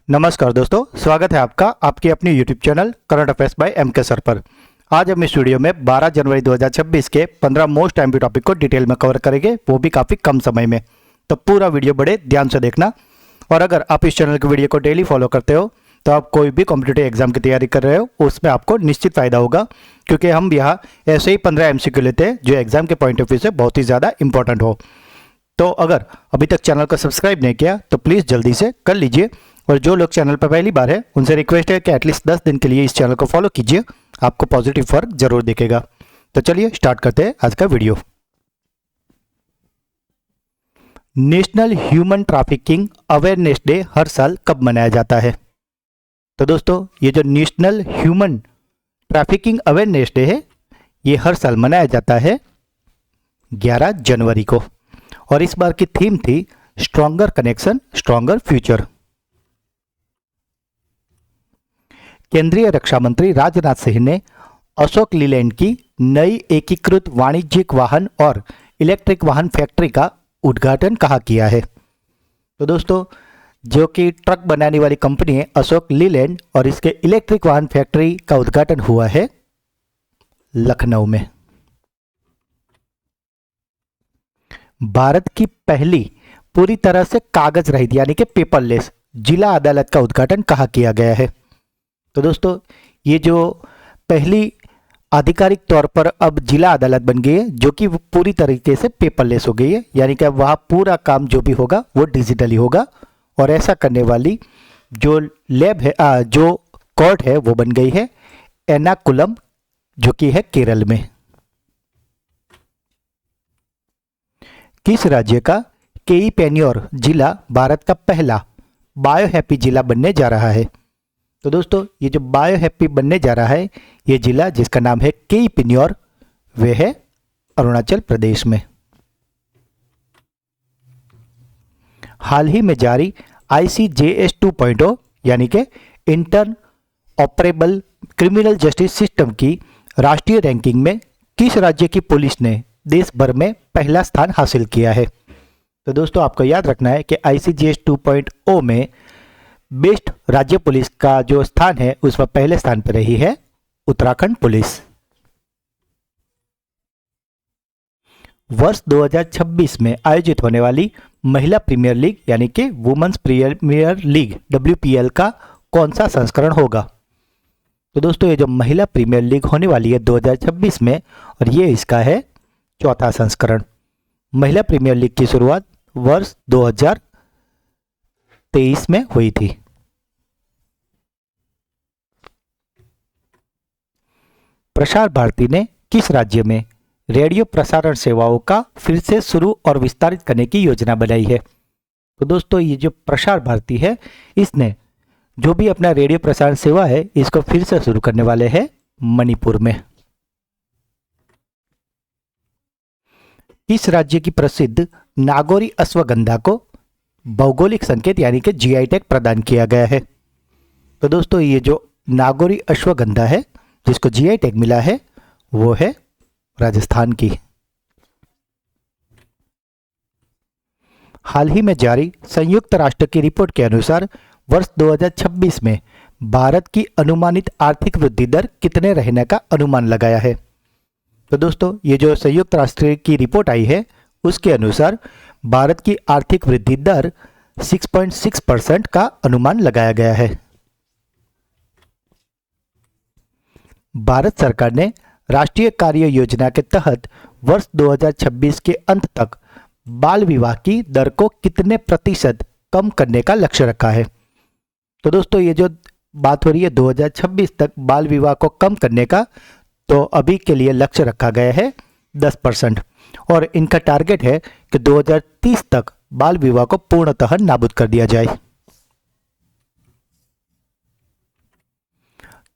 नमस्कार दोस्तों, स्वागत है आपका आपकी अपनी YouTube channel current affairs by M K sir पर। आज हम इस वीडियो में 12 जनवरी 2026 के 15 मोस्ट टाइम टॉपिक को डिटेल में कवर करेंगे, वो भी काफ़ी कम समय में। तो पूरा वीडियो बड़े ध्यान से देखना। और अगर आप इस चैनल के वीडियो को डेली फॉलो करते हो तो आप कोई भी कॉम्पिटिटिव एग्जाम की तैयारी कर रहे हो उसमें आपको निश्चित फ़ायदा होगा, क्योंकि हम यहाँ ऐसे ही 15 MCQ लेते हैं जो एग्जाम के पॉइंट ऑफ व्यू से बहुत ही ज़्यादा इंपॉर्टेंट हो। तो अगर अभी तक चैनल को सब्सक्राइब नहीं किया तो प्लीज़ जल्दी से कर लीजिए, और जो लोग चैनल पर पहली बार है उनसे रिक्वेस्ट है कि एटलीस्ट 10 दिन के लिए इस चैनल को फॉलो कीजिए, आपको पॉजिटिव फर्क जरूर दिखेगा। तो चलिए स्टार्ट करते हैं आज का video. National human trafficking awareness day हर साल कब मनाया जाता है? तो दोस्तों, ये जो national human trafficking awareness day है ये हर साल मनाया जाता है 11 जनवरी को, और इस बार की थीम थी स्ट्रॉन्गर कनेक्शन स्ट्रॉन्गर फ्यूचर। केंद्रीय रक्षा मंत्री राजनाथ सिंह ने अशोक लीलैंड की नई एकीकृत वाणिज्यिक वाहन और इलेक्ट्रिक वाहन फैक्ट्री का उद्घाटन कहाँ किया है? तो दोस्तों, जो कि ट्रक बनाने वाली कंपनी है अशोक लीलैंड, और इसके इलेक्ट्रिक वाहन फैक्ट्री का उद्घाटन हुआ है लखनऊ में। भारत की पहली पूरी तरह से कागज रहित यानी कि पेपरलेस जिला अदालत का उद्घाटन कहाँ किया गया है? तो दोस्तों, ये जो पहली आधिकारिक तौर पर अब जिला अदालत बन गई है जो कि पूरी तरीके से पेपरलेस हो गई है, यानी कि वहाँ पूरा काम जो भी होगा वो डिजिटली होगा, और ऐसा करने वाली जो लैब है जो कोर्ट है वो बन गई है एर्नाकुलम, जो कि है केरल में। किस राज्य का केई पेन्योर जिला भारत का पहला बायोहैप्पी जिला बनने जा रहा है? तो दोस्तों, ये जो बायोहैप्पी बनने जा रहा है ये जिला जिसका नाम है केई पेन्योर, वे है अरुणाचल प्रदेश में। हाल ही में जारी ICJS 2.0 यानी कि intern operable criminal justice system की राष्ट्रीय रैंकिंग में किस राज्य की पुलिस ने देश भर में पहला स्थान हासिल किया है? तो दोस्तों, आपको याद रखना है कि ICJS 2.0 में बेस्ट राज्य पुलिस का जो स्थान है उस पर पहले स्थान पर रही है उत्तराखंड पुलिस। वर्ष 2026 में आयोजित होने वाली महिला प्रीमियर लीग यानी कि वुमेन्स प्रीमियर लीग WPL का कौन सा संस्करण होगा? तो दोस्तों, ये जो महिला प्रीमियर लीग होने वाली है 2026 में, और ये इसका है चौथा संस्करण। महिला प्रीमियर लीग की शुरुआत वर्ष 2023 में हुई थी। प्रसार भारती ने किस राज्य में रेडियो प्रसारण सेवाओं का फिर से शुरू और विस्तारित करने की योजना बनाई है? तो दोस्तों, ये जो प्रसार भारती है इसने जो भी अपना रेडियो प्रसारण सेवा है इसको फिर से शुरू करने वाले हैं मणिपुर में। किस राज्य की प्रसिद्ध नागौरी अश्वगंधा को भौगोलिक संकेत यानी कि GI टैग प्रदान किया गया है? तो दोस्तों, ये जो नागौरी अश्वगंधा है जिसको GI टैग मिला है वो है राजस्थान की। हाल ही में जारी संयुक्त राष्ट्र की रिपोर्ट के अनुसार वर्ष 2026 में भारत की अनुमानित आर्थिक वृद्धि दर कितने रहने का अनुमान लगाया है? तो दोस्तों, ये जो संयुक्त राष्ट्र की रिपोर्ट आई है उसके अनुसार भारत की आर्थिक वृद्धि दर 6.6% का अनुमान लगाया गया है। भारत सरकार ने राष्ट्रीय कार्य योजना के तहत वर्ष 2026 के अंत तक बाल विवाह की दर को कितने प्रतिशत कम करने का लक्ष्य रखा है? तो दोस्तों, ये जो बात हो रही है 2026 तक बाल विवाह को कम करने का, तो अभी के लिए लक्ष्य रखा गया है 10%, और इनका टारगेट है कि 2030 तक बाल विवाह को पूर्णतः नाबूद कर दिया जाए।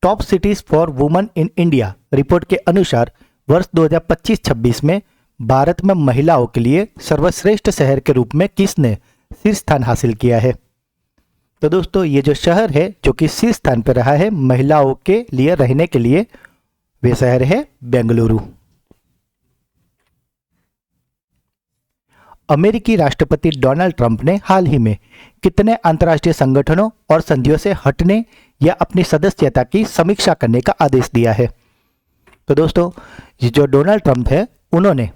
Top cities for women in India report के अनुसार वर्ष 2025-26 में भारत में महिलाओं के लिए सर्वश्रेष्ठ शहर के रूप में किसने शीर्ष स्थान हासिल किया है? तो दोस्तों, ये जो शहर है जो कि शीर्ष स्थान पर रहा है महिलाओं के लिए रहने के लिए, वे शहर है बेंगलुरु। अमेरिकी राष्ट्रपति डोनाल्ड ट्रंप ने हाल ही में कितने अंतर्राष्ट्रीय संगठनों और संधियों से हटने या अपनी सदस्यता की समीक्षा करने का आदेश दिया है? तो दोस्तों, ये जो डोनाल्ड ट्रंप है उन्होंने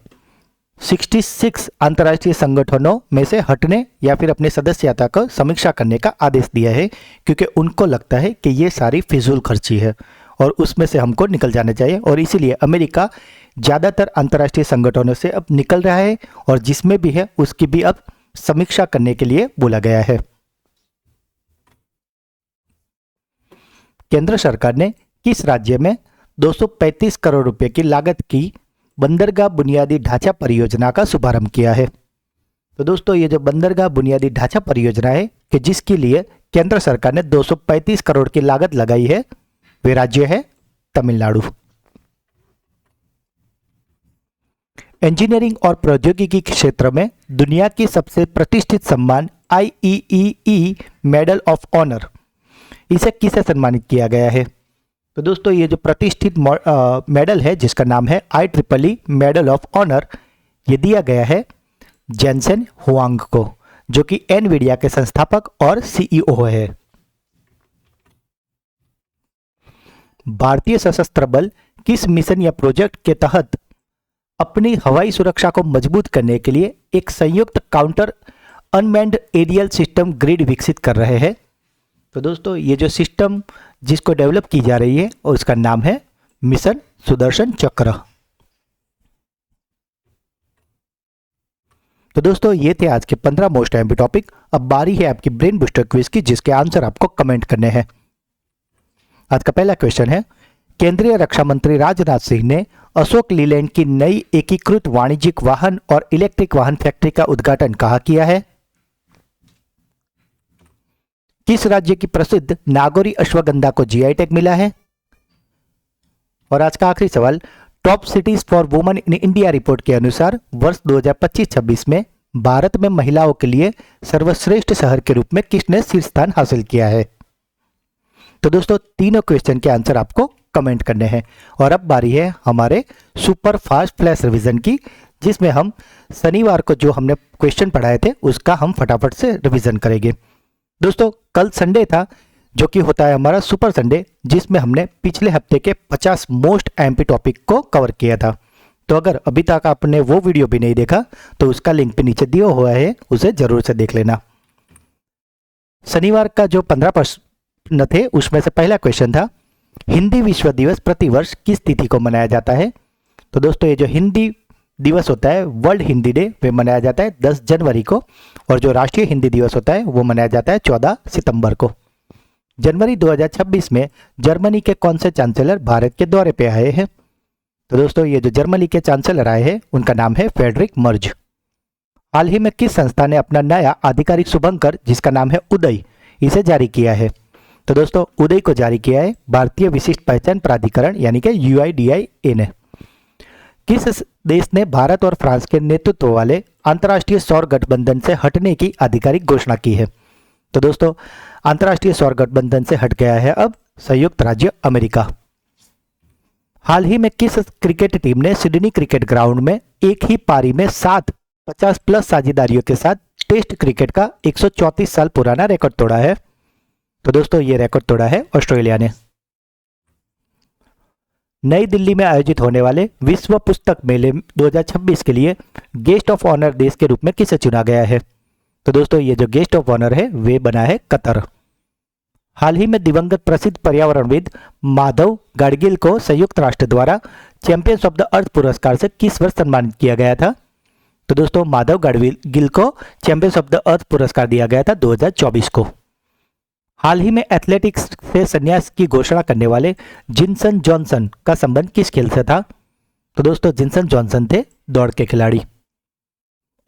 66 अंतर्राष्ट्रीय संगठनों में से हटने या फिर अपनी सदस्यता को समीक्षा करने का आदेश दिया है, क्योंकि उनको लगता है कि ये सारी फिजूल खर्ची है और उसमें से हमको निकल जाना चाहिए, और इसीलिए अमेरिका ज़्यादातर अंतर्राष्ट्रीय संगठनों से अब निकल रहा है और जिसमें भी है उसकी भी अब समीक्षा करने के लिए बोला गया है। केंद्र सरकार ने किस राज्य में 235 करोड़ रुपए की लागत की बंदरगाह बुनियादी ढांचा परियोजना का शुभारंभ किया है? तो दोस्तों, ये जो बंदरगाह बुनियादी ढांचा परियोजना है कि जिसके लिए केंद्र सरकार ने 235 करोड़ की लागत लगाई है, वे राज्य है तमिलनाडु। इंजीनियरिंग और प्रौद्योगिकी के क्षेत्र में दुनिया की सबसे प्रतिष्ठित सम्मान IEEE मेडल ऑफ ऑनर, इसे किसे सम्मानित किया गया है? तो दोस्तों, ये जो प्रतिष्ठित मेडल है जिसका नाम है IEEE मेडल ऑफ ऑनर, ये दिया गया है जेनसेन हुआंग को, जो कि एनवीडिया के संस्थापक और CEO है। भारतीय सशस्त्र बल किस मिशन या प्रोजेक्ट के तहत अपनी हवाई सुरक्षा को मजबूत करने के लिए एक संयुक्त counter unmanned aerial system grid विकसित कर रहे हैं? तो दोस्तों, ये जो सिस्टम जिसको डेवलप की जा रही है और उसका नाम है मिशन सुदर्शन चक्र। तो दोस्तों, ये थे आज के 15 मोस्ट एमपी टॉपिक। अब बारी है आपकी ब्रेन बूस्टर क्विज की, जिसके आंसर आपको कमेंट करने हैं। आज का पहला क्वेश्चन है, केंद्रीय रक्षा मंत्री राजनाथ सिंह ने अशोक लीलैंड की नई एकीकृत वाणिज्यिक वाहन और इलेक्ट्रिक वाहन फैक्ट्री का उद्घाटन कहाँ किया है? किस राज्य की प्रसिद्ध नागौरी अश्वगंधा को GI टैग मिला है? और आज का आखिरी सवाल, top cities for women in India report के अनुसार वर्ष 2025-26 में भारत में महिलाओं के लिए सर्वश्रेष्ठ शहर के रूप में किसने शीर्ष स्थान हासिल किया है? तो दोस्तों, तीनों क्वेश्चन के आंसर आपको कमेंट करने हैं। और अब बारी है हमारे सुपर फास्ट फ्लैश रिवीजन की, जिसमें हम शनिवार को जो हमने क्वेश्चन पढ़ाए थे उसका हम फटाफट से रिवीजन करेंगे। दोस्तों, कल संडे था, जो कि होता है हमारा सुपर संडे, जिसमें हमने पिछले हफ्ते के 50 मोस्ट एमपी टॉपिक को कवर किया था। तो अगर अभी तक आपने वो वीडियो भी नहीं देखा तो उसका लिंक पे नीचे दिया हुआ है, उसे जरूर से देख लेना। शनिवार का जो 15 प्रश्न थे उसमें से पहला क्वेश्चन था, हिंदी विश्व दिवस प्रतिवर्ष किस तिथि को मनाया जाता है? तो दोस्तों, ये जो हिंदी दिवस होता है, वर्ल्ड हिंदी डे, वे मनाया जाता है 10 जनवरी को, और जो राष्ट्रीय हिंदी दिवस होता है वो मनाया जाता है 14 सितंबर को। जनवरी 2026 में जर्मनी के कौन से चांसलर भारत के दौरे पे आए हैं? तो दोस्तों, ये जो जर्मनी के चांसलर आए हैं उनका नाम है फ्रेडरिक मर्ज। हाल ही में किस संस्था ने अपना नया आधिकारिक शुभंकर, जिसका नाम है उदय, इसे जारी किया है? तो दोस्तों, उदय को जारी किया है भारतीय विशिष्ट पहचान प्राधिकरण यानी कि UIDAI ने। किस देश ने भारत और फ्रांस के नेतृत्व वाले अंतर्राष्ट्रीय सौर गठबंधन से हटने की आधिकारिक घोषणा की है? तो दोस्तों, अंतर्राष्ट्रीय सौर गठबंधन से हट गया है अब संयुक्त राज्य अमेरिका। हाल ही में किस क्रिकेट टीम ने सिडनी क्रिकेट ग्राउंड में एक ही पारी में 7 50+ साझेदारियों के साथ टेस्ट क्रिकेट का 134 साल पुराना रिकॉर्ड तोड़ा है? तो दोस्तों, ये रिकॉर्ड तोड़ा है ऑस्ट्रेलिया ने। नई दिल्ली में आयोजित होने वाले विश्व पुस्तक मेले 2026 के लिए गेस्ट ऑफ ऑनर देश के रूप में किसे चुना गया है? तो दोस्तों, ये जो गेस्ट ऑफ ऑनर है वे बना है कतर। हाल ही में दिवंगत प्रसिद्ध पर्यावरणविद माधव गाडगिल को संयुक्त राष्ट्र द्वारा चैंपियंस ऑफ द अर्थ पुरस्कार से किस वर्ष सम्मानित किया गया था? तो दोस्तों, माधव गाडगिल को चैंपियंस ऑफ द अर्थ पुरस्कार दिया गया था 2024 को। हाल ही में एथलेटिक्स से संन्यास की घोषणा करने वाले जिनसन जॉनसन का संबंध किस खेल से था? तो दोस्तों, जिनसन जॉनसन थे दौड़ के खिलाड़ी।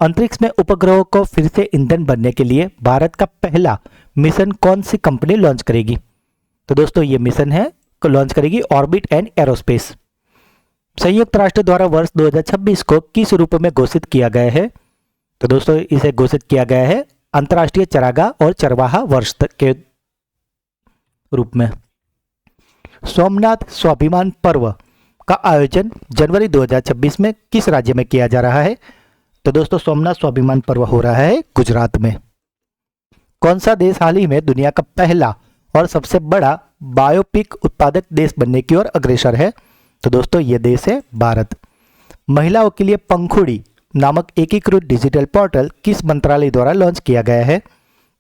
अंतरिक्ष में उपग्रहों को फिर से ईंधन भरने के लिए भारत का पहला मिशन कौन सी कंपनी लॉन्च करेगी? तो दोस्तों, ये मिशन है लॉन्च करेगी ऑर्बिट एंड एरोस्पेस। संयुक्त राष्ट्र द्वारा वर्ष 2026 को किस रूप में घोषित किया गया है? तो दोस्तों, इसे घोषित किया गया है अंतर्राष्ट्रीय चरागाह और चरवाहा वर्ष के रूप में। सोमनाथ स्वाभिमान पर्व का आयोजन जनवरी 2026 में किस राज्य में किया जा रहा है? तो दोस्तों सोमनाथ स्वाभिमान पर्व हो रहा है गुजरात में। कौन सा देश हाल ही में दुनिया का पहला और सबसे बड़ा बायोपिक उत्पादक देश बनने की ओर अग्रसर है? तो दोस्तों ये देश है भारत। महिलाओं के लिए पंखुड़ी नामक एकीकृत डिजिटल पोर्टल किस मंत्रालय द्वारा लॉन्च किया गया है?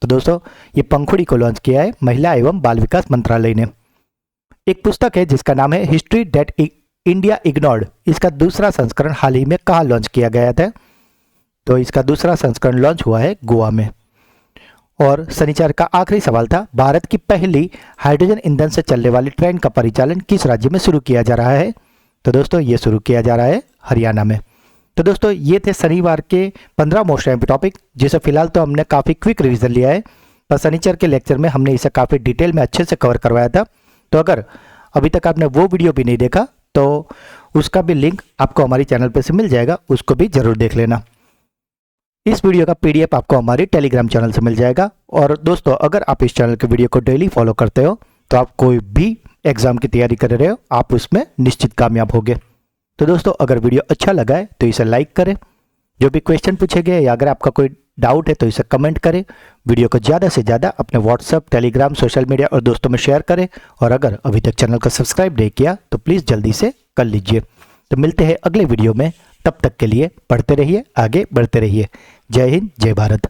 तो दोस्तों ये पंखुड़ी को लॉन्च किया है महिला एवं बाल विकास मंत्रालय ने। एक पुस्तक है जिसका नाम है हिस्ट्री डेट इंडिया इग्नोर्ड, इसका दूसरा संस्करण हाल ही में कहाँ लॉन्च किया गया था? तो इसका दूसरा संस्करण लॉन्च हुआ है गोवा में। और शनिवार का आखिरी सवाल था, भारत की पहली हाइड्रोजन ईंधन से चलने वाली ट्रेन का परिचालन किस राज्य में शुरू किया जा रहा है? तो दोस्तों ये शुरू किया जा रहा है हरियाणा में। तो दोस्तों ये थे शनिवार के 15 मोस्ट एमपी टॉपिक, जिसे फिलहाल तो हमने काफ़ी क्विक रिवीजन लिया है, पर शनिवार के लेक्चर में हमने इसे काफ़ी डिटेल में अच्छे से कवर करवाया था। तो अगर अभी तक आपने वो वीडियो भी नहीं देखा तो उसका भी लिंक आपको हमारी चैनल पर से मिल जाएगा, उसको भी जरूर देख लेना। इस वीडियो का पीडीएफ आपको हमारी टेलीग्राम चैनल से मिल जाएगा। और दोस्तों अगर आप इस चैनल के वीडियो को डेली फॉलो करते हो तो आप कोई भी एग्जाम की तैयारी कर रहे हो आप उसमें निश्चित कामयाब होगे। तो दोस्तों अगर वीडियो अच्छा लगा है तो इसे लाइक करें, जो भी क्वेश्चन पूछे गए या अगर आपका कोई डाउट है तो इसे कमेंट करें, वीडियो को ज़्यादा से ज़्यादा अपने व्हाट्सएप, टेलीग्राम, सोशल मीडिया और दोस्तों में शेयर करें। और अगर अभी तक चैनल को सब्सक्राइब नहीं किया तो प्लीज़ जल्दी से कर लीजिए। तो मिलते हैं अगले वीडियो में, तब तक के लिए पढ़ते रहिए, आगे बढ़ते रहिए। जय हिंद, जय भारत।